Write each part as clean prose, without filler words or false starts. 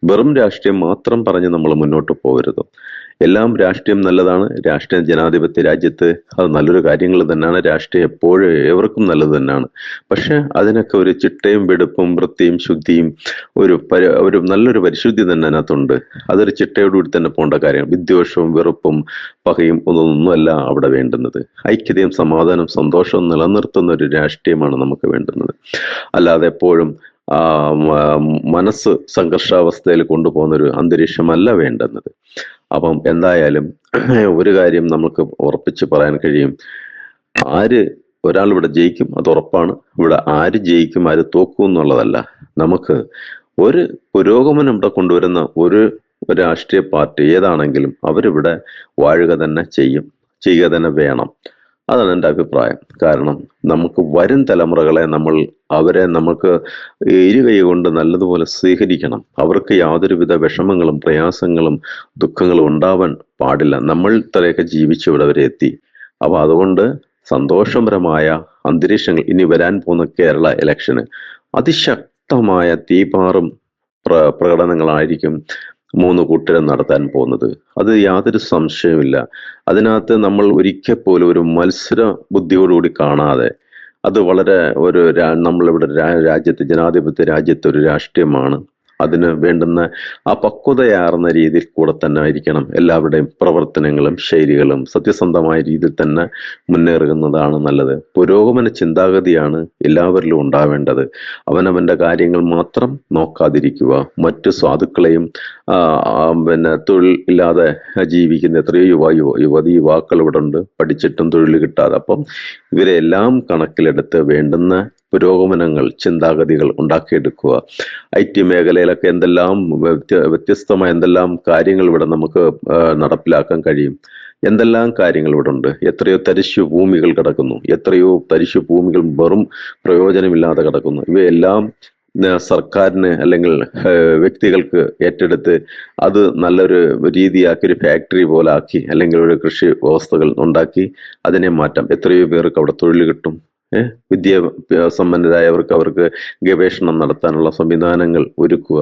വെറും രാഷ്ട്രീയം മാത്രം പറഞ്ഞ് നമ്മൾ മുന്നോട്ട് പോകരുത്. എല്ലാം രാഷ്ട്രീയം നല്ലതാണ്. രാഷ്ട്രീയ ജനാധിപത്യ രാജ്യത്ത് അത് നല്ലൊരു കാര്യങ്ങൾ തന്നെയാണ്. രാഷ്ട്രീയം എപ്പോഴും ഏവർക്കും നല്ലത് തന്നെയാണ്. പക്ഷെ അതിനൊക്കെ ഒരു ചിട്ടയും വെടുപ്പും വൃത്തിയും ശുദ്ധിയും ഒരു നല്ലൊരു പരിശുദ്ധി തന്നെ അതിനകത്തുണ്ട്. അതൊരു ചിട്ടയോടുകൂടി തന്നെ പോകേണ്ട കാര്യമാണ്. വിദ്വേഷവും വെറുപ്പും പകയും ഒന്നുമല്ല അവിടെ വേണ്ടുന്നത്. ഐക്യതയും സമാധാനവും സന്തോഷവും നിലനിർത്തുന്ന ഒരു രാഷ്ട്രീയമാണ് നമുക്ക് വേണ്ടുന്നത്. അല്ലാതെ എപ്പോഴും മനസ്സ് സംഘർഷാവസ്ഥയിൽ കൊണ്ടുപോകുന്ന ഒരു അന്തരീക്ഷമല്ല വേണ്ടുന്നത്. അപ്പം എന്തായാലും ഒരു കാര്യം നമുക്ക് ഉറപ്പിച്ച് പറയാൻ കഴിയും. ഒരാൾ ഇവിടെ ജയിക്കും, അത് ഉറപ്പാണ്. ഇവിടെ ആര് ജയിക്കും ആര് തോക്കും എന്നുള്ളതല്ല. നമുക്ക് ഒരു പുരോഗമനം ഇവിടെ കൊണ്ടുവരുന്ന ഒരു രാഷ്ട്രീയ പാർട്ടി ഏതാണെങ്കിലും അവരിവിടെ വാഴുക തന്നെ ചെയ്യുക തന്നെ വേണം. അതാണ് എൻ്റെ അഭിപ്രായം. കാരണം നമുക്ക് വരും തലമുറകളെ അവരെ നമുക്ക് ഇരുകൈ കൊണ്ട് നല്ലതുപോലെ സ്വീകരിക്കണം. അവർക്ക് യാതൊരുവിധ വിഷമങ്ങളും പ്രയാസങ്ങളും ദുഃഖങ്ങളും ഉണ്ടാവാൻ പാടില്ല. നമ്മൾ ഇത്രയൊക്കെ ജീവിച്ചു ഇവിടെ വരെ എത്തി. അപ്പൊ അതുകൊണ്ട് സന്തോഷപരമായ അന്തരീക്ഷങ്ങൾ ഇനി വരാൻ പോകുന്ന കേരള ഇലക്ഷന് അതിശക്തമായ തീപാറും പ്രകടനങ്ങളായിരിക്കും 3 കൂട്ടരും നടത്താൻ പോകുന്നത്. അത് യാതൊരു സംശയവുമില്ല. അതിനകത്ത് നമ്മൾ ഒരിക്കൽ പോലും ഒരു മത്സര ബുദ്ധിയോടുകൂടി കാണാതെ അത് വളരെ നമ്മളിവിടെ രാജ്യത്ത് ജനാധിപത്യ രാജ്യത്ത് ഒരു രാഷ്ട്രീയമാണ്. അതിന് വേണ്ടുന്ന ആ പക്വതയാർന്ന രീതിയിൽ കൂടെ തന്നെ ആയിരിക്കണം എല്ലാവരുടെയും പ്രവർത്തനങ്ങളും ശൈലികളും. സത്യസന്ധമായ രീതിയിൽ തന്നെ മുന്നേറുന്നതാണ് നല്ലത്. പുരോഗമന ചിന്താഗതിയാണ് എല്ലാവരിലും ഉണ്ടാവേണ്ടത്. അവനവന്റെ കാര്യങ്ങൾ മാത്രം നോക്കാതിരിക്കുക. മറ്റു സാധുക്കളെയും തൊഴിൽ ഇല്ലാതെ ജീവിക്കുന്ന എത്രയോ യുവാക്കൾ ഇവിടെ ഉണ്ട്, പഠിച്ചിട്ടും തൊഴിൽ കിട്ടാതെ. അപ്പം ഇവരെല്ലാം കണക്കിലെടുത്ത് വേണ്ടുന്ന പുരോഗമനങ്ങൾ ചിന്താഗതികൾ ഉണ്ടാക്കിയെടുക്കുക. IT മേഖലയിലൊക്കെ എന്തെല്ലാം വ്യത്യസ്തമായ എന്തെല്ലാം കാര്യങ്ങൾ ഇവിടെ നമുക്ക് നടപ്പിലാക്കാൻ കഴിയും. എന്തെല്ലാം കാര്യങ്ങൾ ഇവിടെ ഉണ്ട്. എത്രയോ തരിശു ഭൂമികൾ കിടക്കുന്നു. എത്രയോ തരിശു ഭൂമികൾ വെറും പ്രയോജനമില്ലാതെ കിടക്കുന്നു. ഇവയെല്ലാം സർക്കാരിന് അല്ലെങ്കിൽ വ്യക്തികൾക്ക് ഏറ്റെടുത്ത് അത് നല്ലൊരു രീതിയാക്കി ഒരു ഫാക്ടറി പോലെ ആക്കി അല്ലെങ്കിൽ ഒരു കൃഷി വ്യവസ്ഥകൾ ഉണ്ടാക്കി അതിനെ മാറ്റാം. എത്രയോ പേർക്ക് അവിടെ തൊഴിൽ കിട്ടും. അവർക്ക് ഗവേഷണം നടത്താനുള്ള സംവിധാനങ്ങൾ ഒരുക്കുക.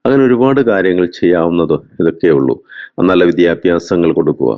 അങ്ങനെ ഒരുപാട് കാര്യങ്ങൾ ചെയ്യാവുന്നത് ഇതൊക്കെ ഉള്ളൂ. നല്ല വിദ്യാഭ്യാസങ്ങൾ കൊടുക്കുക.